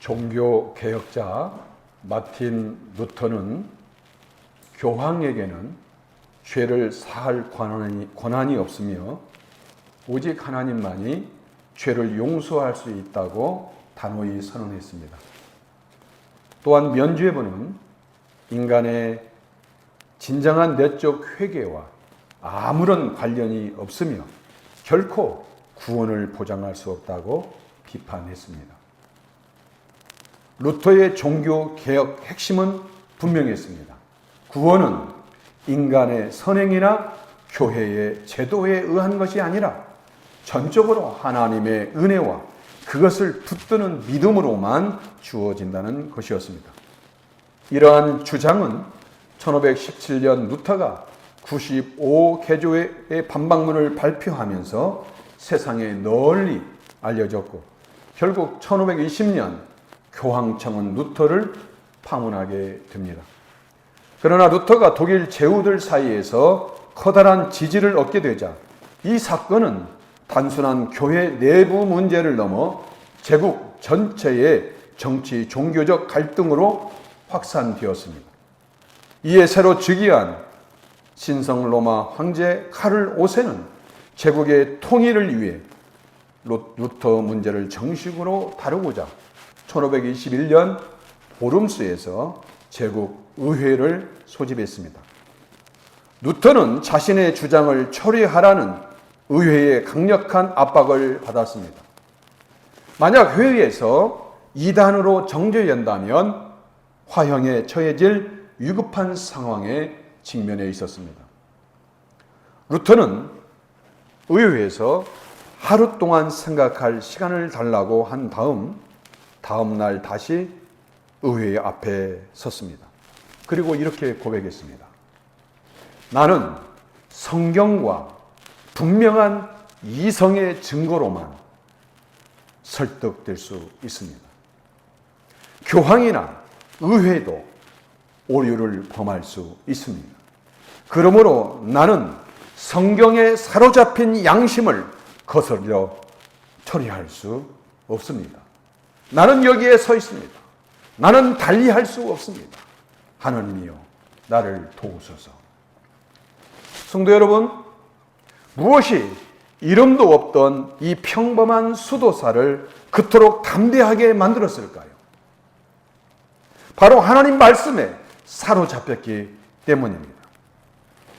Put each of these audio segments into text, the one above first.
종교 개혁자 마틴 루터는 교황에게는 죄를 사할 권한이 없으며 오직 하나님만이 죄를 용서할 수 있다고 단호히 선언했습니다. 또한 면죄부는 인간의 진정한 내적 회개와 아무런 관련이 없으며 결코 구원을 보장할 수 없다고 비판했습니다. 루터의 종교 개혁 핵심은 분명했습니다. 구원은 인간의 선행이나 교회의 제도에 의한 것이 아니라 전적으로 하나님의 은혜와 그것을 붙드는 믿음으로만 주어진다는 것이었습니다. 이러한 주장은 1517년 루터가 95개조의 반박문을 발표하면서 세상에 널리 알려졌고 결국 1520년 교황청은 루터를 파문하게 됩니다. 그러나 루터가 독일 제후들 사이에서 커다란 지지를 얻게 되자 이 사건은 단순한 교회 내부 문제를 넘어 제국 전체의 정치 종교적 갈등으로 확산되었습니다. 이에 새로 즉위한 신성 로마 황제 카를 5세는 제국의 통일을 위해 루터 문제를 정식으로 다루고자 1521년 오름스에서 제국 의회를 소집했습니다. 루터는 자신의 주장을 처리하라는 의회의 강력한 압박을 받았습니다. 만약 회의에서 이단으로 정죄된다면 화형에 처해질 위급한 상황에 직면해 있었습니다. 루터는 의회에서 하루 동안 생각할 시간을 달라고 한 다음 날 다시 의회 앞에 섰습니다. 그리고 이렇게 고백했습니다. 나는 성경과 분명한 이성의 증거로만 설득될 수 있습니다. 교황이나 의회도 오류를 범할 수 있습니다. 그러므로 나는 성경에 사로잡힌 양심을 거스려 처리할 수 없습니다. 나는 여기에 서 있습니다. 나는 달리할 수 없습니다. 하나님이여 나를 도우소서. 성도 여러분, 무엇이 이름도 없던 이 평범한 수도사를 그토록 담대하게 만들었을까요? 바로 하나님 말씀에 사로잡혔기 때문입니다.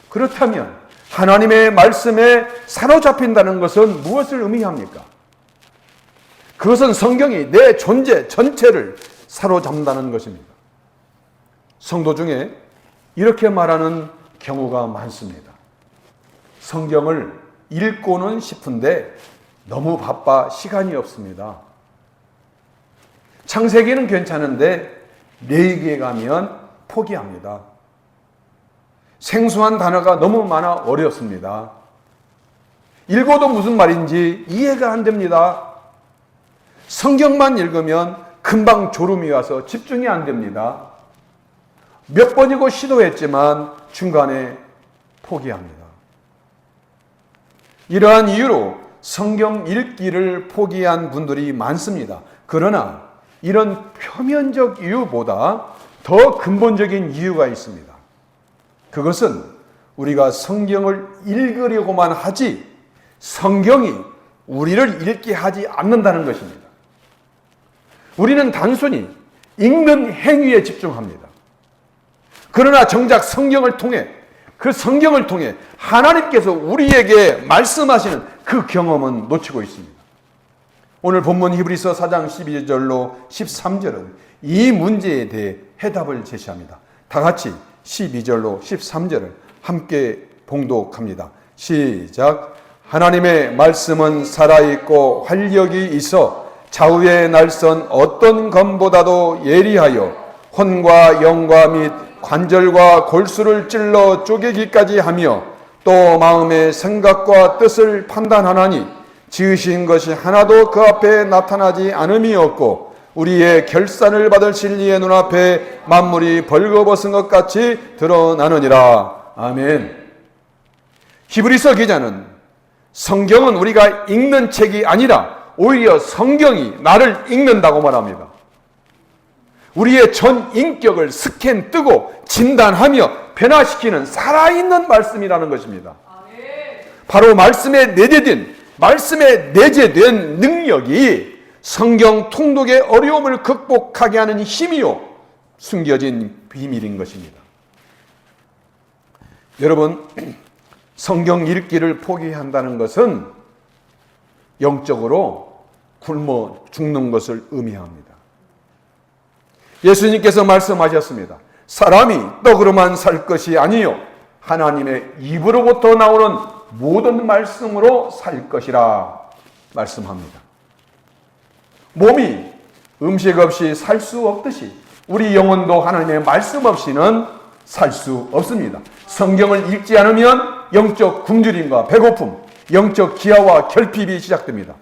그렇다면 하나님의 말씀에 사로잡힌다는 것은 무엇을 의미합니까? 그것은 성경이 내 존재 전체를 사로잡는다는 것입니다. 성도 중에 이렇게 말하는 경우가 많습니다. 성경을 읽고는 싶은데 너무 바빠 시간이 없습니다. 창세기는 괜찮은데 레위기에 가면 포기합니다. 생소한 단어가 너무 많아 어렵습니다. 읽어도 무슨 말인지 이해가 안 됩니다. 성경만 읽으면 금방 졸음이 와서 집중이 안 됩니다. 몇 번이고 시도했지만 중간에 포기합니다. 이러한 이유로 성경 읽기를 포기한 분들이 많습니다. 그러나 이런 표면적 이유보다 더 근본적인 이유가 있습니다. 그것은 우리가 성경을 읽으려고만 하지 성경이 우리를 읽게 하지 않는다는 것입니다. 우리는 단순히 읽는 행위에 집중합니다. 그러나 정작 성경을 통해 하나님께서 우리에게 말씀하시는 그 경험은 놓치고 있습니다. 오늘 본문 히브리서 4장 12절로 13절은 이 문제에 대해 해답을 제시합니다. 다 같이 12절로 13절을 함께 봉독합니다. 시작. 하나님의 말씀은 살아있고 활력이 있어 좌우의 날선 어떤 검보다도 예리하여 혼과 영과 및 관절과 골수를 찔러 쪼개기까지 하며 또 마음의 생각과 뜻을 판단하나니 지으신 것이 하나도 그 앞에 나타나지 않음이 없고 우리의 결산을 받을 진리의 눈앞에 만물이 벌거벗은 것 같이 드러나느니라. 아멘. 히브리서 기자는 성경은 우리가 읽는 책이 아니라 오히려 성경이 나를 읽는다고 말합니다. 우리의 전 인격을 스캔 뜨고 진단하며 변화시키는 살아있는 말씀이라는 것입니다. 바로 말씀에 내재된 능력이 성경 통독의 어려움을 극복하게 하는 힘이요 숨겨진 비밀인 것입니다. 여러분, 성경 읽기를 포기한다는 것은 영적으로 굶어 죽는 것을 의미합니다. 예수님께서 말씀하셨습니다. 사람이 떡으로만 살 것이 아니요 하나님의 입으로부터 나오는 모든 말씀으로 살 것이라 말씀합니다. 몸이 음식 없이 살 수 없듯이 우리 영혼도 하나님의 말씀 없이는 살 수 없습니다. 성경을 읽지 않으면 영적 굶주림과 배고픔, 영적 기아와 결핍이 시작됩니다.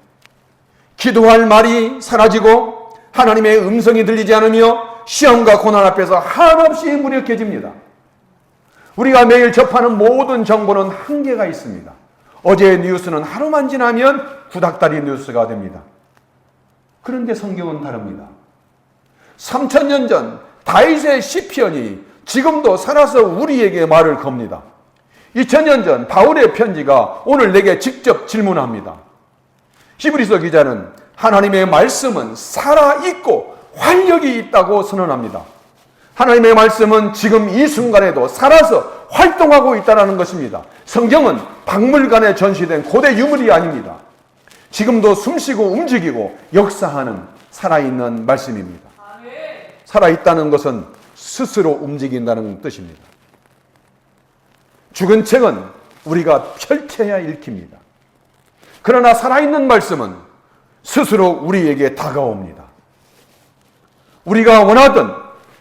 기도할 말이 사라지고 하나님의 음성이 들리지 않으며 시험과 고난 앞에서 한없이 무력해집니다. 우리가 매일 접하는 모든 정보는 한계가 있습니다. 어제의 뉴스는 하루만 지나면 구닥다리 뉴스가 됩니다. 그런데 성경은 다릅니다. 3000년 전 다윗의 시편이 지금도 살아서 우리에게 말을 겁니다. 2000년 전 바울의 편지가 오늘 내게 직접 질문합니다. 히브리서 기자는 하나님의 말씀은 살아있고 활력이 있다고 선언합니다. 하나님의 말씀은 지금 이 순간에도 살아서 활동하고 있다는 것입니다. 성경은 박물관에 전시된 고대 유물이 아닙니다. 지금도 숨쉬고 움직이고 역사하는 살아있는 말씀입니다. 살아있다는 것은 스스로 움직인다는 뜻입니다. 죽은 책은 우리가 펼쳐야 읽힙니다. 그러나 살아있는 말씀은 스스로 우리에게 다가옵니다. 우리가 원하든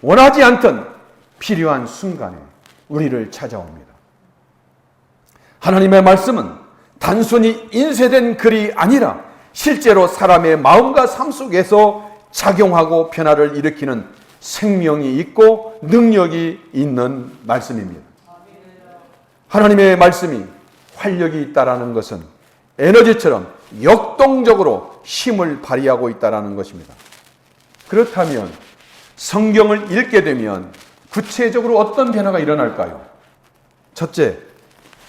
원하지 않든 필요한 순간에 우리를 찾아옵니다. 하나님의 말씀은 단순히 인쇄된 글이 아니라 실제로 사람의 마음과 삶 속에서 작용하고 변화를 일으키는 생명이 있고 능력이 있는 말씀입니다. 하나님의 말씀이 활력이 있다는 것은 에너지처럼 역동적으로 힘을 발휘하고 있다는 것입니다. 그렇다면 성경을 읽게 되면 구체적으로 어떤 변화가 일어날까요? 첫째,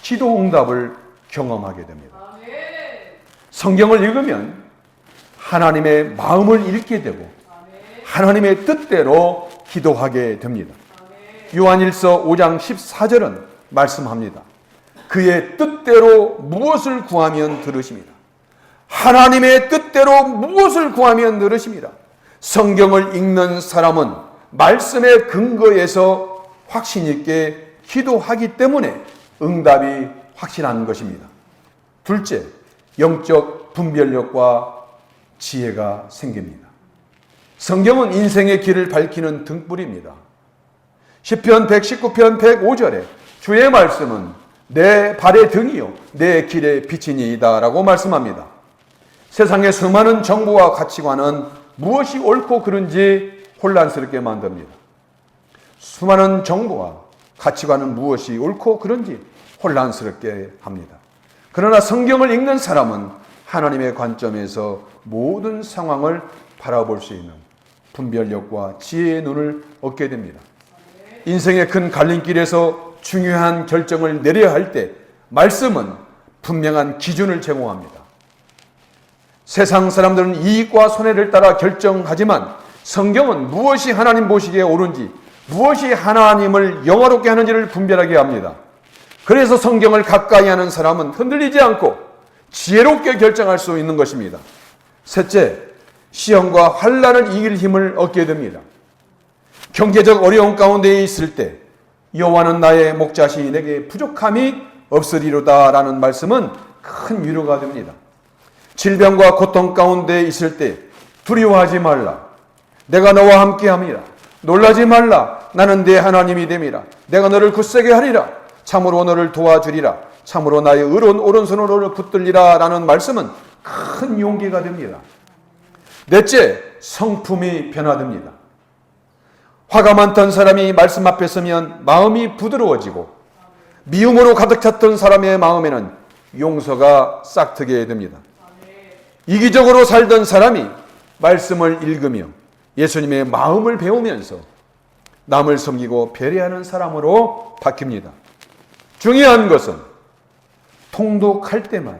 기도 응답을 경험하게 됩니다. 성경을 읽으면 하나님의 마음을 읽게 되고 하나님의 뜻대로 기도하게 됩니다. 요한일서 5장 14절은 말씀합니다. 그의 뜻대로 무엇을 구하면 들으십니다. 하나님의 뜻대로 무엇을 구하면 들으십니다. 성경을 읽는 사람은 말씀의 근거에서 확신 있게 기도하기 때문에 응답이 확실한 것입니다. 둘째, 영적 분별력과 지혜가 생깁니다. 성경은 인생의 길을 밝히는 등불입니다. 시편 119편 105절에 주의 말씀은 내 발의 등이요 내 길의 빛이니이다 라고 말씀합니다. 세상의 수많은 정보와 가치관은 무엇이 옳고 그른지 혼란스럽게 만듭니다. 수많은 정보와 가치관은 무엇이 옳고 그른지 혼란스럽게 합니다. 그러나 성경을 읽는 사람은 하나님의 관점에서 모든 상황을 바라볼 수 있는 분별력과 지혜의 눈을 얻게 됩니다. 인생의 큰 갈림길에서 중요한 결정을 내려야 할 때 말씀은 분명한 기준을 제공합니다. 세상 사람들은 이익과 손해를 따라 결정하지만 성경은 무엇이 하나님 보시기에 옳은지 무엇이 하나님을 영화롭게 하는지를 분별하게 합니다. 그래서 성경을 가까이 하는 사람은 흔들리지 않고 지혜롭게 결정할 수 있는 것입니다. 셋째, 시험과 환난을 이길 힘을 얻게 됩니다. 경제적 어려움 가운데 있을 때 여호와는 나의 목자시니 내게 부족함이 없으리로다 라는 말씀은 큰 위로가 됩니다. 질병과 고통 가운데 있을 때 두려워하지 말라. 내가 너와 함께함이라. 놀라지 말라. 나는 네 하나님이 됨이라. 내가 너를 굳세게 하리라. 참으로 너를 도와주리라. 참으로 나의 의로운 오른손으로 너를 붙들리라 라는 말씀은 큰 용기가 됩니다. 넷째, 성품이 변화됩니다. 화가 많던 사람이 말씀 앞에 서면 마음이 부드러워지고 미움으로 가득 찼던 사람의 마음에는 용서가 싹트게 됩니다. 이기적으로 살던 사람이 말씀을 읽으며 예수님의 마음을 배우면서 남을 섬기고 배려하는 사람으로 바뀝니다. 중요한 것은 통독할 때만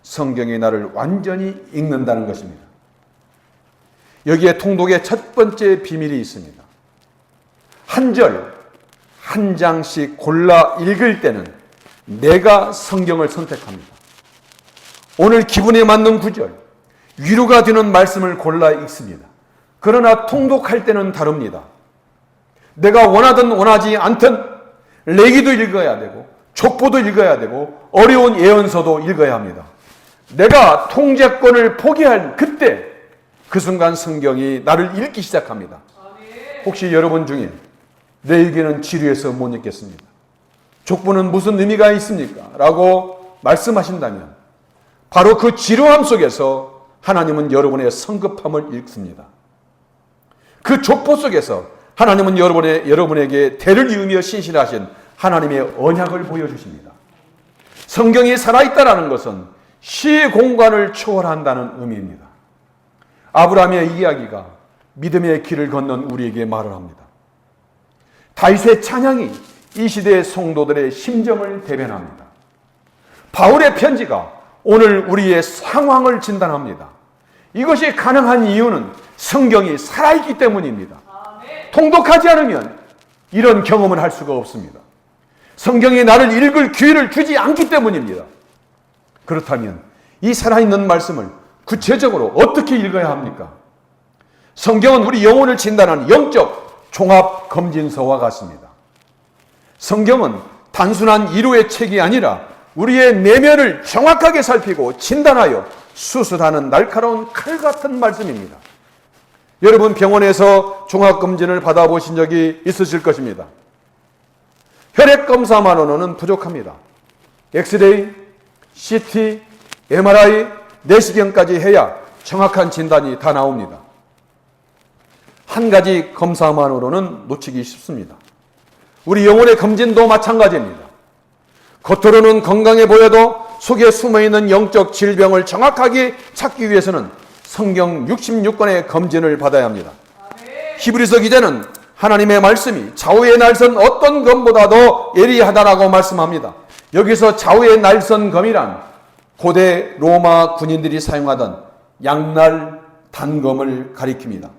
성경의 나를 완전히 읽는다는 것입니다. 여기에 통독의 첫 번째 비밀이 있습니다. 한 절, 한 장씩 골라 읽을 때는 내가 성경을 선택합니다. 오늘 기분에 맞는 구절, 위로가 되는 말씀을 골라 읽습니다. 그러나 통독할 때는 다릅니다. 내가 원하든 원하지 않든 레기도 읽어야 되고 족보도 읽어야 되고 어려운 예언서도 읽어야 합니다. 내가 통제권을 포기한 그때 그 순간 성경이 나를 읽기 시작합니다. 혹시 여러분 중에 내에게는 지루해서 못 읽겠습니다. 족보는 무슨 의미가 있습니까? 라고 말씀하신다면 바로 그 지루함 속에서 하나님은 여러분의 성급함을 읽습니다. 그 족보 속에서 하나님은 여러분에게 대를 이으며 신실하신 하나님의 언약을 보여주십니다. 성경이 살아있다는 것은 시의 공간을 초월한다는 의미입니다. 아브라함의 이야기가 믿음의 길을 걷는 우리에게 말을 합니다. 다윗의 찬양이 이 시대의 성도들의 심정을 대변합니다. 바울의 편지가 오늘 우리의 상황을 진단합니다. 이것이 가능한 이유는 성경이 살아있기 때문입니다. 통독하지 않으면 이런 경험을 할 수가 없습니다. 성경이 나를 읽을 기회를 주지 않기 때문입니다. 그렇다면 이 살아있는 말씀을 구체적으로 어떻게 읽어야 합니까? 성경은 우리 영혼을 진단하는 영적 종합검진서와 같습니다. 성경은 단순한 이론의 책이 아니라 우리의 내면을 정확하게 살피고 진단하여 수술하는 날카로운 칼 같은 말씀입니다. 여러분 병원에서 종합검진을 받아보신 적이 있으실 것입니다. 혈액검사만으로는 부족합니다. 엑스레이, CT, MRI, 내시경까지 해야 정확한 진단이 다 나옵니다. 한 가지 검사만으로는 놓치기 쉽습니다. 우리 영혼의 검진도 마찬가지입니다. 겉으로는 건강해 보여도 속에 숨어있는 영적 질병을 정확하게 찾기 위해서는 성경 66권의 검진을 받아야 합니다. 히브리서 기자는 하나님의 말씀이 좌우의 날선 어떤 검보다도 예리하다라고 말씀합니다. 여기서 좌우의 날선 검이란 고대 로마 군인들이 사용하던 양날 단검을 가리킵니다.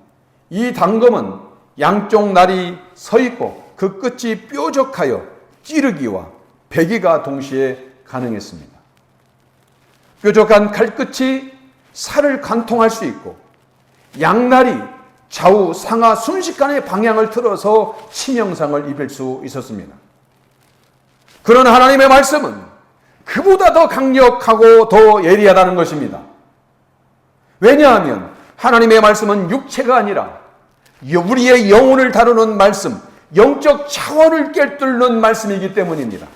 이 단검은 양쪽 날이 서 있고 그 끝이 뾰족하여 찌르기와 베기가 동시에 가능했습니다. 뾰족한 칼끝이 살을 관통할 수 있고 양날이 좌우 상하 순식간에 방향을 틀어서 치명상을 입을 수 있었습니다. 그러나 하나님의 말씀은 그보다 더 강력하고 더 예리하다는 것입니다. 왜냐하면 하나님의 말씀은 육체가 아니라 우리의 영혼을 다루는 말씀, 영적 차원을 꿰뚫는 말씀이기 때문입니다.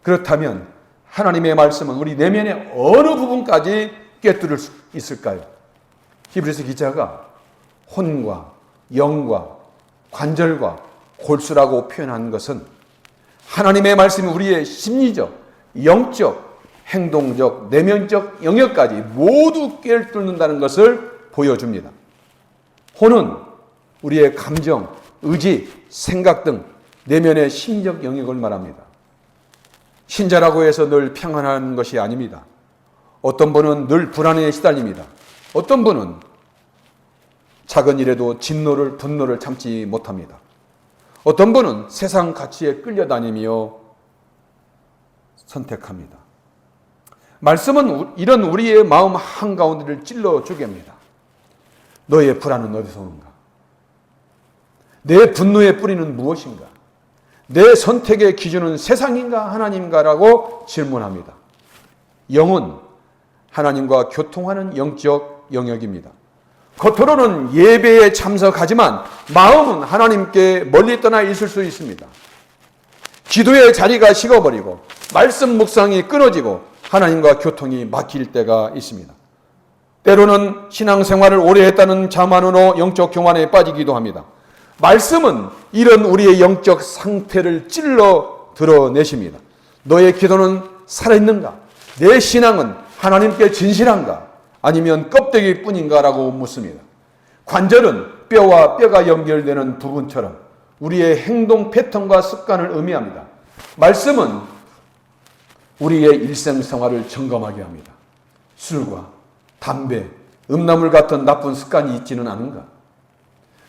그렇다면 하나님의 말씀은 우리 내면의 어느 부분까지 꿰뚫을 수 있을까요? 히브리서 기자가 혼과 영과 관절과 골수라고 표현한 것은 하나님의 말씀이 우리의 심리적, 영적, 행동적, 내면적 영역까지 모두 꿰뚫는다는 것을 보여줍니다. 혼은 우리의 감정, 의지, 생각 등 내면의 심적 영역을 말합니다. 신자라고 해서 늘 평안한 것이 아닙니다. 어떤 분은 늘 불안에 시달립니다. 어떤 분은 작은 일에도 진노를, 분노를 참지 못합니다. 어떤 분은 세상 가치에 끌려다니며 선택합니다. 말씀은 이런 우리의 마음 한가운데를 찔러주게 합니다. 너의 불안은 어디서 오는가? 내 분노의 뿌리는 무엇인가? 내 선택의 기준은 세상인가 하나님인가라고 질문합니다. 영은 하나님과 교통하는 영적 영역입니다. 겉으로는 예배에 참석하지만 마음은 하나님께 멀리 떠나 있을 수 있습니다. 기도의 자리가 식어버리고 말씀 묵상이 끊어지고 하나님과 교통이 막힐 때가 있습니다. 때로는 신앙생활을 오래 했다는 자만으로 영적 교만에 빠지기도 합니다. 말씀은 이런 우리의 영적 상태를 찔러 드러내십니다. 너의 기도는 살아있는가? 내 신앙은 하나님께 진실한가? 아니면 껍데기뿐인가? 라고 묻습니다. 관절은 뼈와 뼈가 연결되는 부분처럼 우리의 행동 패턴과 습관을 의미합니다. 말씀은 우리의 일생생활을 점검하게 합니다. 술과 담배, 음란물 같은 나쁜 습관이 있지는 않은가?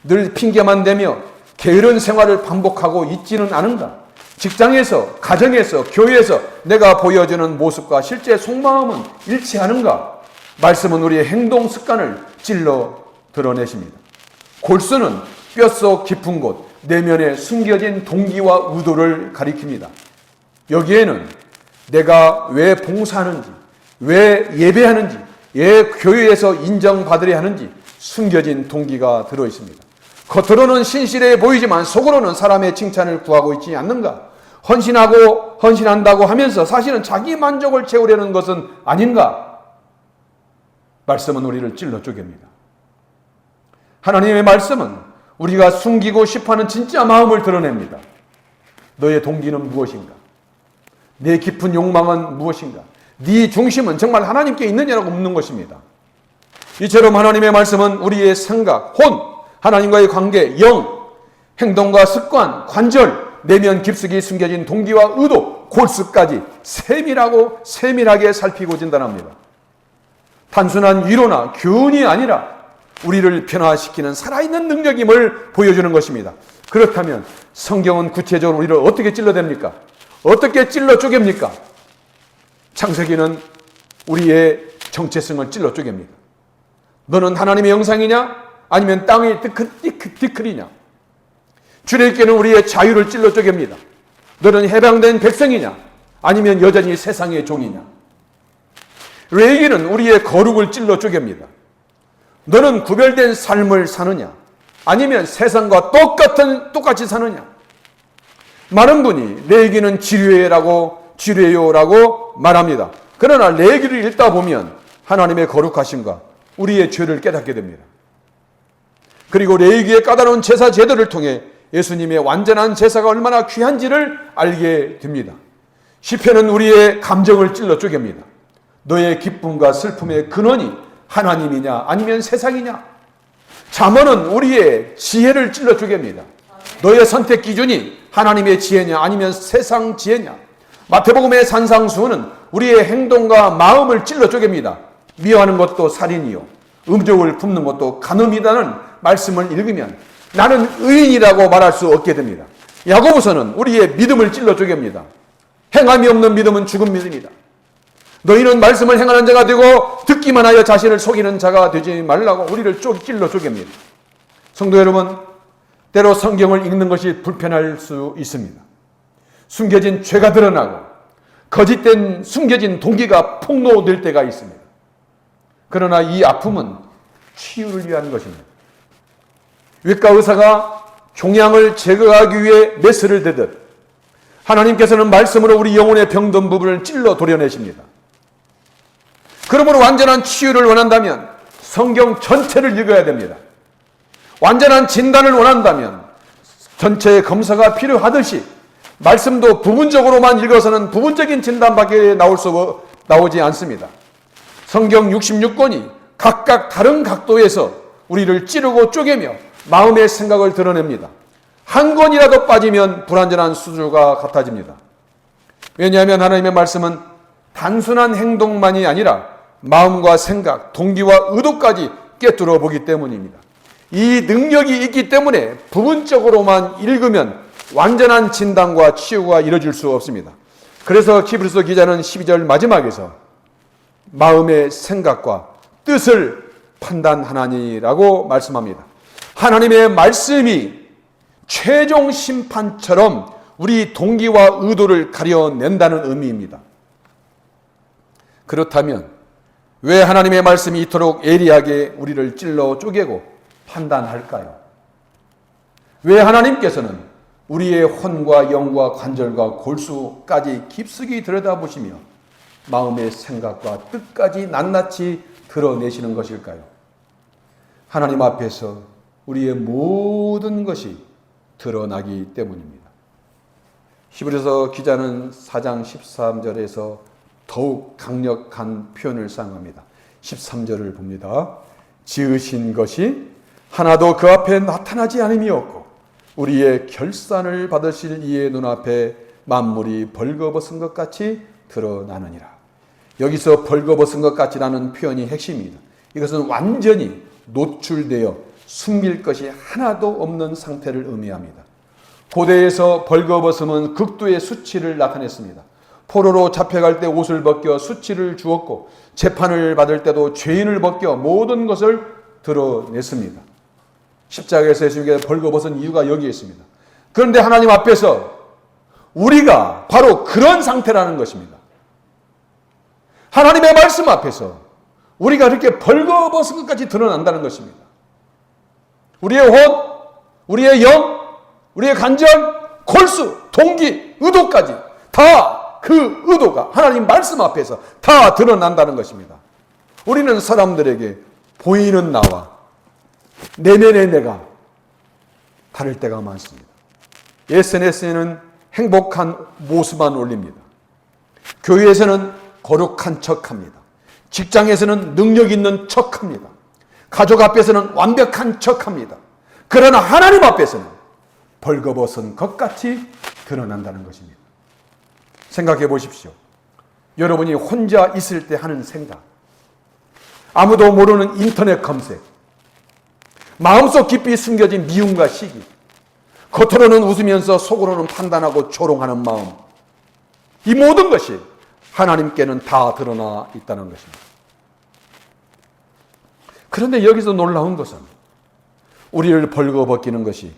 늘 핑계만 대며 게으른 생활을 반복하고 있지는 않은가? 직장에서, 가정에서, 교회에서 내가 보여주는 모습과 실제 속마음은 일치하는가? 말씀은 우리의 행동 습관을 찔러 드러내십니다. 골수는 뼛속 깊은 곳, 내면에 숨겨진 동기와 의도를 가리킵니다. 여기에는 내가 왜 봉사하는지, 왜 예배하는지, 왜 교회에서 인정받으려 하는지 숨겨진 동기가 들어있습니다. 겉으로는 신실해 보이지만 속으로는 사람의 칭찬을 구하고 있지 않는가? 헌신한다고 하면서 사실은 자기 만족을 채우려는 것은 아닌가? 말씀은 우리를 찔러 쪼갭니다. 하나님의 말씀은 우리가 숨기고 싶어하는 진짜 마음을 드러냅니다. 너의 동기는 무엇인가? 내 깊은 욕망은 무엇인가? 네 중심은 정말 하나님께 있느냐라고 묻는 것입니다. 이처럼 하나님의 말씀은 우리의 생각, 혼, 하나님과의 관계, 영, 행동과 습관, 관절, 내면 깊숙이 숨겨진 동기와 의도, 골수까지 세밀하게 살피고 진단합니다. 단순한 위로나 교훈이 아니라 우리를 변화시키는 살아있는 능력임을 보여주는 것입니다. 그렇다면 성경은 구체적으로 우리를 어떻게 찔러댑니까? 어떻게 찔러 쪼갭니까? 창세기는 우리의 정체성을 찔러 쪼갭니다. 너는 하나님의 형상이냐? 아니면 땅의 티끌이냐? 출애굽기는 우리의 자유를 찔러 쪼갭니다. 너는 해방된 백성이냐? 아니면 여전히 세상의 종이냐? 레위기는 우리의 거룩을 찔러 쪼갭니다. 너는 구별된 삶을 사느냐? 아니면 세상과 똑같이 사느냐? 많은 분이 레위기는 지뢰요라고 말합니다. 그러나 레위기를 읽다 보면 하나님의 거룩하심과 우리의 죄를 깨닫게 됩니다. 그리고 레위기의 까다로운 제사 제도를 통해 예수님의 완전한 제사가 얼마나 귀한지를 알게 됩니다. 시편은 우리의 감정을 찔러 쪼갭니다. 너의 기쁨과 슬픔의 근원이 하나님이냐 아니면 세상이냐? 잠언은 우리의 지혜를 찔러 쪼갭니다. 너의 선택 기준이 하나님의 지혜냐 아니면 세상 지혜냐? 마태복음의 산상수훈은 우리의 행동과 마음을 찔러 쪼갭니다. 미워하는 것도 살인이요 음욕을 품는 것도 간음이라는 말씀을 읽으면 나는 의인이라고 말할 수 없게 됩니다. 야고보서는 우리의 믿음을 찔러 쪼갭니다. 행함이 없는 믿음은 죽은 믿음이다. 너희는 말씀을 행하는 자가 되고 듣기만 하여 자신을 속이는 자가 되지 말라고 우리를 찔러 쪼갭니다. 성도 여러분, 때로 성경을 읽는 것이 불편할 수 있습니다. 숨겨진 죄가 드러나고 거짓된 숨겨진 동기가 폭로될 때가 있습니다. 그러나 이 아픔은 치유를 위한 것입니다. 외과 의사가 종양을 제거하기 위해 메스를 대듯 하나님께서는 말씀으로 우리 영혼의 병든 부분을 찔러 도려내십니다. 그러므로 완전한 치유를 원한다면 성경 전체를 읽어야 됩니다. 완전한 진단을 원한다면 전체의 검사가 필요하듯이 말씀도 부분적으로만 읽어서는 부분적인 진단밖에 나오지 않습니다. 성경 66권이 각각 다른 각도에서 우리를 찌르고 쪼개며 마음의 생각을 드러냅니다. 한 권이라도 빠지면 불완전한 수주가 같아집니다. 왜냐하면 하나님의 말씀은 단순한 행동만이 아니라 마음과 생각, 동기와 의도까지 꿰뚫어 보기 때문입니다. 이 능력이 있기 때문에 부분적으로만 읽으면 완전한 진단과 치유가 이루어질 수 없습니다. 그래서 히브리서 기자는 12절 마지막에서 마음의 생각과 뜻을 판단하나니라고 말씀합니다. 하나님의 말씀이 최종 심판처럼 우리 동기와 의도를 가려낸다는 의미입니다. 그렇다면 왜 하나님의 말씀이 이토록 예리하게 우리를 찔러 쪼개고 판단할까요? 왜 하나님께서는 우리의 혼과 영과 관절과 골수까지 깊숙이 들여다보시며 마음의 생각과 뜻까지 낱낱이 드러내시는 것일까요? 하나님 앞에서 우리의 모든 것이 드러나기 때문입니다. 히브리서 기자는 4장 13절에서 더욱 강력한 표현을 사용합니다. 13절을 봅니다. 지으신 것이 하나도 그 앞에 나타나지 않음이 없고 우리의 결산을 받으실 이의 눈앞에 만물이 벌거벗은 것 같이 드러나느니라. 여기서 벌거벗은 것 같이라는 표현이 핵심입니다. 이것은 완전히 노출되어 숨길 것이 하나도 없는 상태를 의미합니다. 고대에서 벌거벗음은 극도의 수치를 나타냈습니다. 포로로 잡혀갈 때 옷을 벗겨 수치를 주었고 재판을 받을 때도 죄인을 벗겨 모든 것을 드러냈습니다. 십자가에서 예수님께서 벌거벗은 이유가 여기에 있습니다. 그런데 하나님 앞에서 우리가 바로 그런 상태라는 것입니다. 하나님의 말씀 앞에서 우리가 이렇게 벌거벗은 것까지 드러난다는 것입니다. 우리의 혼, 우리의 영, 우리의 간절, 골수, 동기, 의도까지 다 그 의도가 하나님 말씀 앞에서 다 드러난다는 것입니다. 우리는 사람들에게 보이는 나와 내면의 내가 다를 때가 많습니다. SNS에는 행복한 모습만 올립니다. 교회에서는 거룩한 척합니다. 직장에서는 능력 있는 척합니다. 가족 앞에서는 완벽한 척합니다. 그러나 하나님 앞에서는 벌거벗은 것 같이 드러난다는 것입니다. 생각해 보십시오. 여러분이 혼자 있을 때 하는 생각, 아무도 모르는 인터넷 검색, 마음속 깊이 숨겨진 미움과 시기, 겉으로는 웃으면서 속으로는 판단하고 조롱하는 마음, 이 모든 것이 하나님께는 다 드러나 있다는 것입니다. 그런데 여기서 놀라운 것은 우리를 벌거벗기는 것이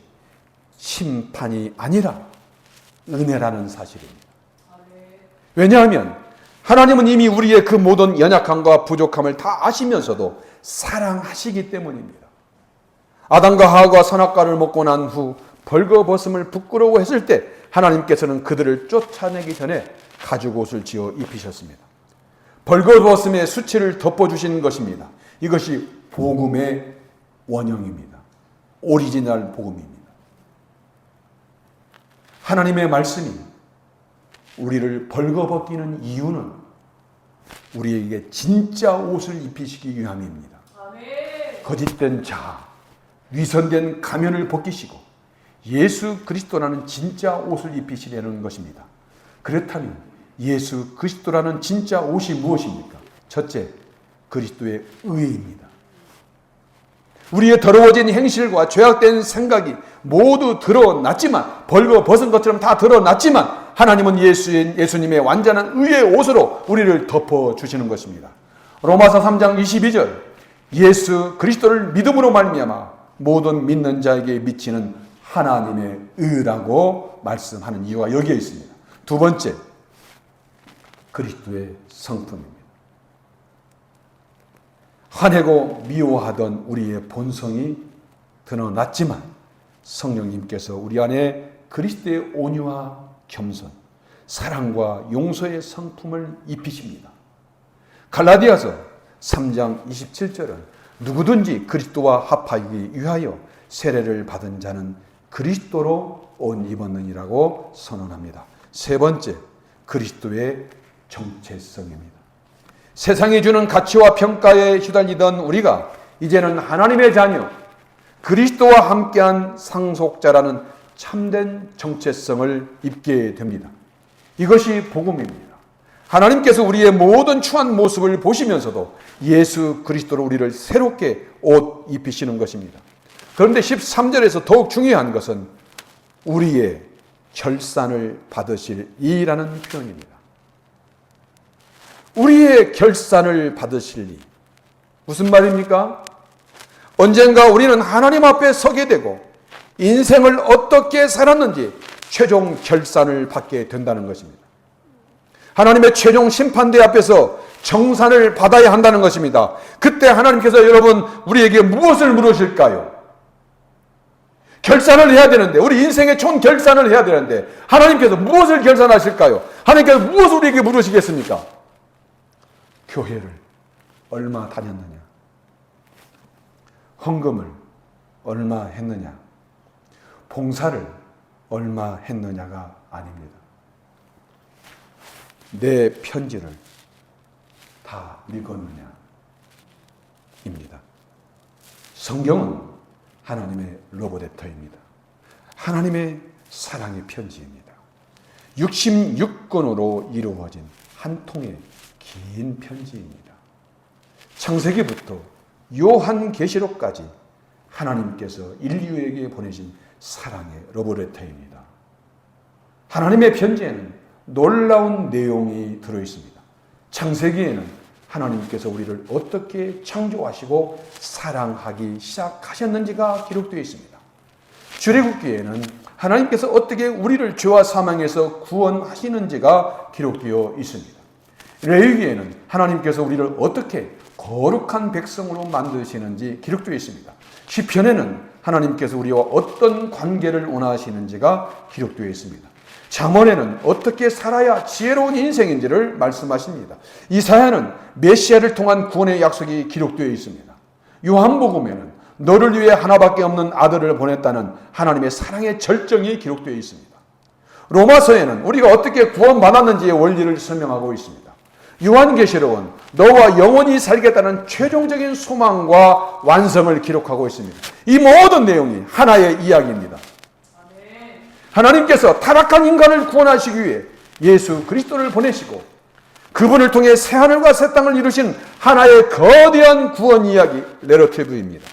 심판이 아니라 은혜라는 사실입니다. 왜냐하면 하나님은 이미 우리의 그 모든 연약함과 부족함을 다 아시면서도 사랑하시기 때문입니다. 아담과 하와가 선악과를 먹고 난 후 벌거벗음을 부끄러워했을 때 하나님께서는 그들을 쫓아내기 전에 가죽 옷을 지어 입히셨습니다. 벌거벗음의 수치를 덮어주신 것입니다. 이것이 복음의 원형입니다. 오리지널 복음입니다. 하나님의 말씀이 우리를 벌거벗기는 이유는 우리에게 진짜 옷을 입히시기 위함입니다. 거짓된 자아, 위선된 가면을 벗기시고 예수 그리스도라는 진짜 옷을 입히시려는 것입니다. 그렇다면 예수 그리스도라는 진짜 옷이 무엇입니까? 첫째, 그리스도의 의입니다. 우리의 더러워진 행실과 죄악된 생각이 모두 드러났지만, 벌거벗은 것처럼 다 드러났지만 하나님은 예수님의 완전한 의의 옷으로 우리를 덮어주시는 것입니다. 로마서 3장 22절, 예수 그리스도를 믿음으로 말미암아 모든 믿는 자에게 미치는 하나님의 의라고 말씀하는 이유가 여기에 있습니다. 두 번째, 그리스도의 성품입니다. 화내고 미워하던 우리의 본성이 드러났지만 성령님께서 우리 안에 그리스도의 온유와 겸손, 사랑과 용서의 성품을 입히십니다. 갈라디아서 3장 27절은 누구든지 그리스도와 합하기 위하여 세례를 받은 자는 그리스도로 옷 입었느니라고 선언합니다. 세 번째, 그리스도의 정체성입니다. 세상이 주는 가치와 평가에 휘달리던 우리가 이제는 하나님의 자녀, 그리스도와 함께한 상속자라는 참된 정체성을 입게 됩니다. 이것이 복음입니다. 하나님께서 우리의 모든 추한 모습을 보시면서도 예수 그리스도로 우리를 새롭게 옷 입히시는 것입니다. 그런데 13절에서 더욱 중요한 것은 우리의 결산을 받으실 이라는 표현입니다. 우리의 결산을 받으실 이. 무슨 말입니까? 언젠가 우리는 하나님 앞에 서게 되고 인생을 어떻게 살았는지 최종 결산을 받게 된다는 것입니다. 하나님의 최종 심판대 앞에서 정산을 받아야 한다는 것입니다. 그때 하나님께서 여러분 우리에게 무엇을 물으실까요? 결산을 해야 되는데, 우리 인생의 총 결산을 해야 되는데 하나님께서 무엇을 결산하실까요? 하나님께서 무엇을 우리에게 물으시겠습니까? 교회를 얼마 다녔느냐? 헌금을 얼마 했느냐? 봉사를 얼마 했느냐가 아닙니다. 내 편지를 다 읽었느냐? 입니다. 성경은 하나님의 러브레터입니다. 하나님의 사랑의 편지입니다. 66권으로 이루어진 한 통의 긴 편지입니다. 창세기부터 요한계시록까지 하나님께서 인류에게 보내신 사랑의 러브레터입니다. 하나님의 편지에는 놀라운 내용이 들어있습니다. 창세기에는 하나님께서 우리를 어떻게 창조하시고 사랑하기 시작하셨는지가 기록되어 있습니다. 출애굽기에는 하나님께서 어떻게 우리를 죄와 사망에서 구원하시는지가 기록되어 있습니다. 레위기에는 하나님께서 우리를 어떻게 거룩한 백성으로 만드시는지 기록되어 있습니다. 시편에는 하나님께서 우리와 어떤 관계를 원하시는지가 기록되어 있습니다. 잠언에는 어떻게 살아야 지혜로운 인생인지를 말씀하십니다. 이사야는 메시아를 통한 구원의 약속이 기록되어 있습니다. 요한복음에는 너를 위해 하나밖에 없는 아들을 보냈다는 하나님의 사랑의 절정이 기록되어 있습니다. 로마서에는 우리가 어떻게 구원받았는지의 원리를 설명하고 있습니다. 요한계시록은 너와 영원히 살겠다는 최종적인 소망과 완성을 기록하고 있습니다. 이 모든 내용이 하나의 이야기입니다. 하나님께서 타락한 인간을 구원하시기 위해 예수 그리스도를 보내시고 그분을 통해 새하늘과 새 땅을 이루신 하나의 거대한 구원 이야기 내러티브입니다.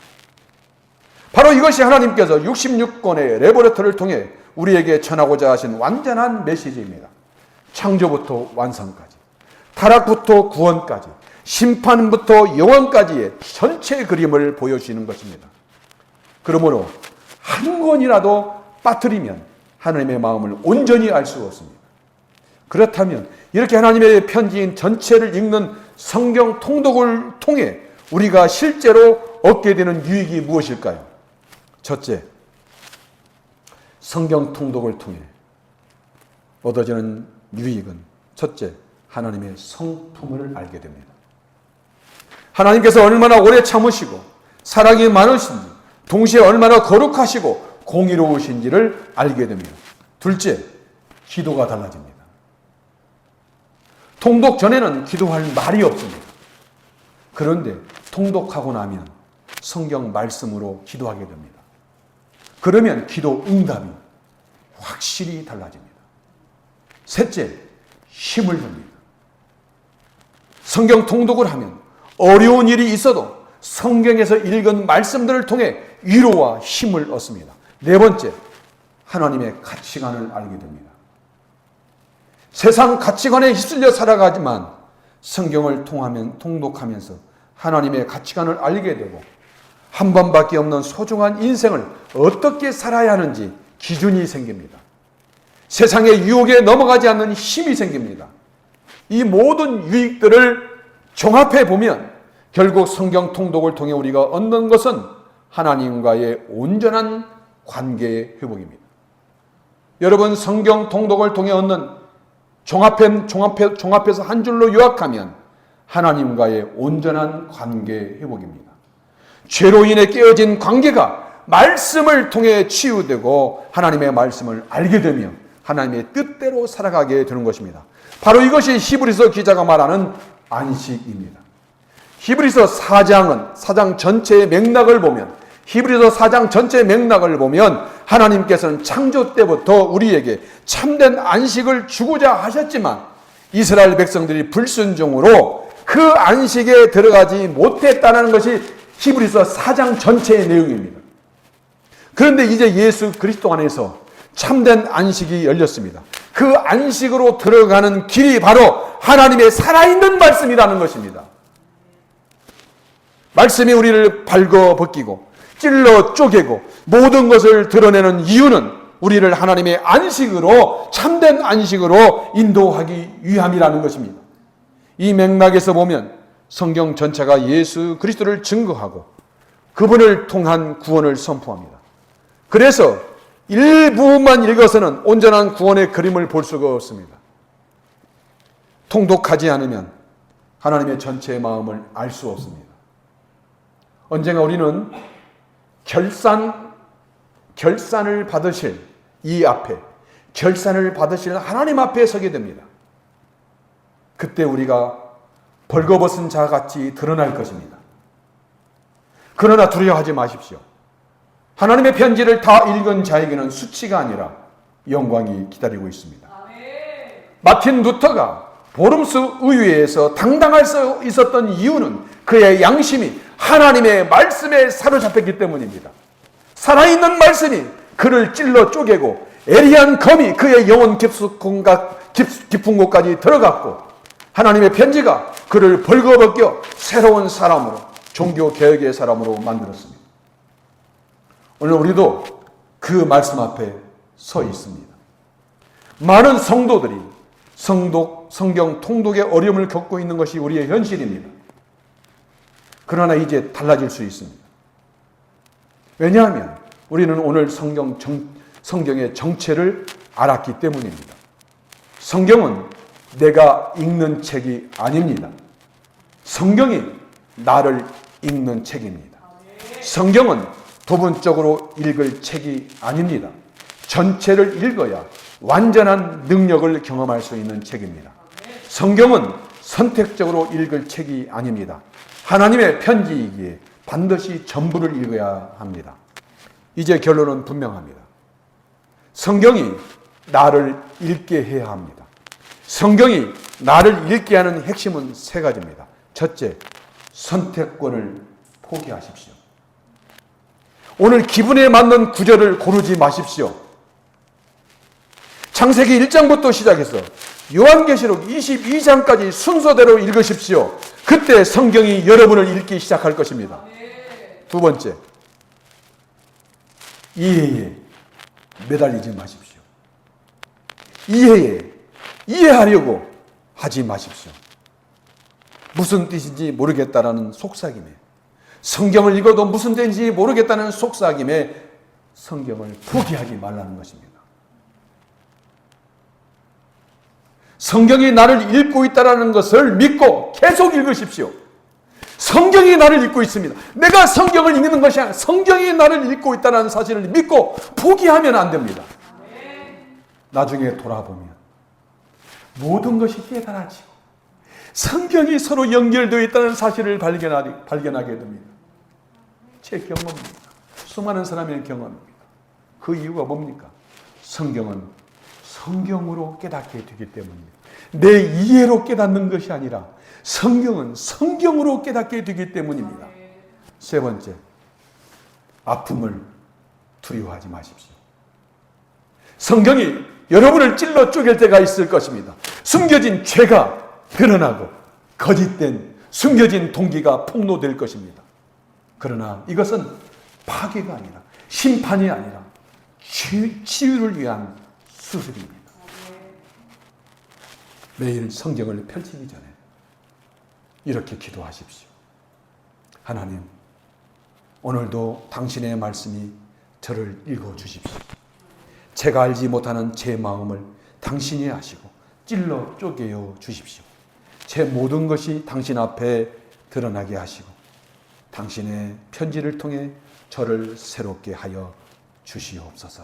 바로 이것이 하나님께서 66권의 레버레터를 통해 우리에게 전하고자 하신 완전한 메시지입니다. 창조부터 완성까지, 타락부터 구원까지, 심판부터 영원까지의 전체 그림을 보여주시는 것입니다. 그러므로 한 권이라도 빠뜨리면 하나님의 마음을 온전히 알 수 없습니다. 그렇다면 이렇게 하나님의 편지인 전체를 읽는 성경 통독을 통해 우리가 실제로 얻게 되는 유익이 무엇일까요? 첫째, 성경 통독을 통해 얻어지는 유익은 첫째, 하나님의 성품을 알게 됩니다. 하나님께서 얼마나 오래 참으시고 사랑이 많으신지, 동시에 얼마나 거룩하시고 공의로우신지를 알게 됩니다. 둘째, 기도가 달라집니다. 통독 전에는 기도할 말이 없습니다. 그런데 통독하고 나면 성경 말씀으로 기도하게 됩니다. 그러면 기도 응답이 확실히 달라집니다. 셋째, 힘을 줍니다. 성경 통독을 하면 어려운 일이 있어도 성경에서 읽은 말씀들을 통해 위로와 힘을 얻습니다. 네 번째, 하나님의 가치관을 알게 됩니다. 세상 가치관에 휩쓸려 살아가지만 성경을 통독하면서 하나님의 가치관을 알게 되고 한 번밖에 없는 소중한 인생을 어떻게 살아야 하는지 기준이 생깁니다. 세상의 유혹에 넘어가지 않는 힘이 생깁니다. 이 모든 유익들을 종합해 보면 결국 성경 통독을 통해 우리가 얻는 것은 하나님과의 온전한 관계의 회복입니다. 여러분, 성경 통독을 통해 얻는 종합해서 한 줄로 요약하면 하나님과의 온전한 관계의 회복입니다. 죄로 인해 깨어진 관계가 말씀을 통해 치유되고 하나님의 말씀을 알게 되며 하나님의 뜻대로 살아가게 되는 것입니다. 바로 이것이 히브리서 기자가 말하는 안식입니다. 히브리서 4장 전체의 맥락을 보면 히브리서 4장 전체의 맥락을 보면 하나님께서는 창조 때부터 우리에게 참된 안식을 주고자 하셨지만 이스라엘 백성들이 불순종으로 그 안식에 들어가지 못했다는 것이 히브리서 4장 전체의 내용입니다. 그런데 이제 예수 그리스도 안에서 참된 안식이 열렸습니다. 그 안식으로 들어가는 길이 바로 하나님의 살아있는 말씀이라는 것입니다. 말씀이 우리를 발궈벗기고 찔러 쪼개고 모든 것을 드러내는 이유는 우리를 하나님의 안식으로, 참된 안식으로 인도하기 위함이라는 것입니다. 이 맥락에서 보면 성경 전체가 예수 그리스도를 증거하고 그분을 통한 구원을 선포합니다. 그래서 일부만 읽어서는 온전한 구원의 그림을 볼 수가 없습니다. 통독하지 않으면 하나님의 전체의 마음을 알 수 없습니다. 언젠가 우리는 결산을 받으실 이 앞에, 결산을 받으실 하나님 앞에 서게 됩니다. 그때 우리가 벌거벗은 자같이 드러날 것입니다. 그러나 두려워하지 마십시오. 하나님의 편지를 다 읽은 자에게는 수치가 아니라 영광이 기다리고 있습니다. 마틴 루터가 보름스 의회에서 당당할 수 있었던 이유는 그의 양심이 하나님의 말씀에 사로잡혔기 때문입니다. 살아있는 말씀이 그를 찔러 쪼개고 에리한 검이 그의 영혼 깊은 곳까지 들어갔고 하나님의 편지가 그를 벌거벗겨 새로운 사람으로, 종교개혁의 사람으로 만들었습니다. 오늘 우리도 그 말씀 앞에 서 있습니다. 많은 성도들이 성경 통독의 어려움을 겪고 있는 것이 우리의 현실입니다. 그러나 이제 달라질 수 있습니다. 왜냐하면 우리는 오늘 성경의 정체를 알았기 때문입니다. 성경은 내가 읽는 책이 아닙니다. 성경이 나를 읽는 책입니다. 성경은 부분적으로 읽을 책이 아닙니다. 전체를 읽어야 완전한 능력을 경험할 수 있는 책입니다. 성경은 선택적으로 읽을 책이 아닙니다. 하나님의 편지이기에 반드시 전부를 읽어야 합니다. 이제 결론은 분명합니다. 성경이 나를 읽게 해야 합니다. 성경이 나를 읽게 하는 핵심은 세 가지입니다. 첫째, 선택권을 포기하십시오. 오늘 기분에 맞는 구절을 고르지 마십시오. 창세기 1장부터 시작해서 요한계시록 22장까지 순서대로 읽으십시오. 그때 성경이 여러분을 읽기 시작할 것입니다. 두 번째, 이해에 매달리지 마십시오. 이해하려고 하지 마십시오. 무슨 뜻인지 모르겠다라는 속삭임에, 성경을 읽어도 무슨 뜻인지 모르겠다는 속삭임에 성경을 포기하지 말라는 것입니다. 성경이 나를 읽고 있다는 것을 믿고 계속 읽으십시오. 성경이 나를 읽고 있습니다. 내가 성경을 읽는 것이 아니라 성경이 나를 읽고 있다는 사실을 믿고 포기하면 안 됩니다. 나중에 돌아보면 모든 것이 깨달아지고 성경이 서로 연결되어 있다는 사실을 발견하게 됩니다. 제 경험입니다. 수많은 사람의 경험입니다. 그 이유가 뭡니까? 성경은 성경으로 깨닫게 되기 때문입니다. 내 이해로 깨닫는 것이 아니라 성경은 성경으로 깨닫게 되기 때문입니다. 세 번째, 아픔을 두려워하지 마십시오. 성경이 여러분을 찔러 쪼갤 때가 있을 것입니다. 숨겨진 죄가 드러나고 거짓된 숨겨진 동기가 폭로될 것입니다. 그러나 이것은 파괴가 아니라 심판이 아니라 치유를 위한 수술입니다. 매일 성경을 펼치기 전에 이렇게 기도하십시오. 하나님, 오늘도 당신의 말씀이 저를 읽어주십시오. 제가 알지 못하는 제 마음을 당신이 아시고 찔러 쪼개어 주십시오. 제 모든 것이 당신 앞에 드러나게 하시고 당신의 편지를 통해 저를 새롭게 하여 주시옵소서.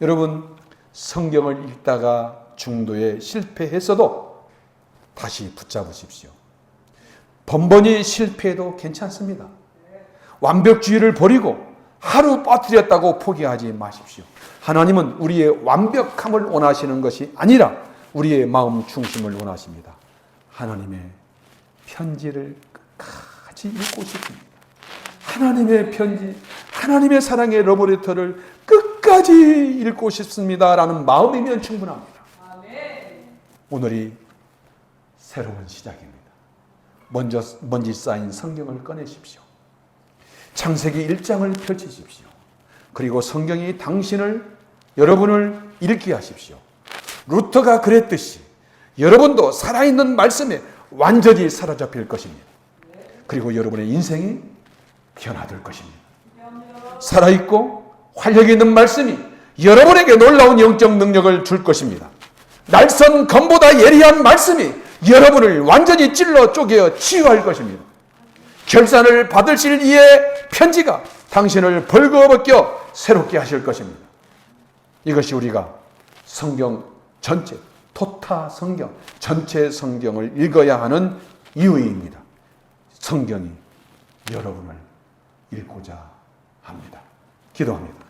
여러분, 성경을 읽다가 중도에 실패했어도 다시 붙잡으십시오. 번번이 실패해도 괜찮습니다. 완벽주의를 버리고 하루 빠뜨렸다고 포기하지 마십시오. 하나님은 우리의 완벽함을 원하시는 것이 아니라 우리의 마음 중심을 원하십니다. 하나님의 편지를 끝까지 읽고 싶습니다. 하나님의 편지, 하나님의 사랑의 러브레터를 끝까지 읽고 싶습니다라는 마음이면 충분합니다. 오늘이 새로운 시작입니다. 먼지 쌓인 성경을 꺼내십시오. 창세기 1장을 펼치십시오. 그리고 성경이 여러분을 읽게 하십시오. 루터가 그랬듯이 여러분도 살아있는 말씀에 완전히 사로잡힐 것입니다. 그리고 여러분의 인생이 변화될 것입니다. 살아있고 활력 있는 말씀이 여러분에게 놀라운 영적 능력을 줄 것입니다. 날선 검보다 예리한 말씀이 여러분을 완전히 찔러 쪼개어 치유할 것입니다. 결산을 받으실 이의 편지가 당신을 벌거벗겨 새롭게 하실 것입니다. 이것이 우리가 성경 전체, 토타 성경, 전체 성경을 읽어야 하는 이유입니다. 성경이 여러분을 읽고자 합니다. 기도합니다.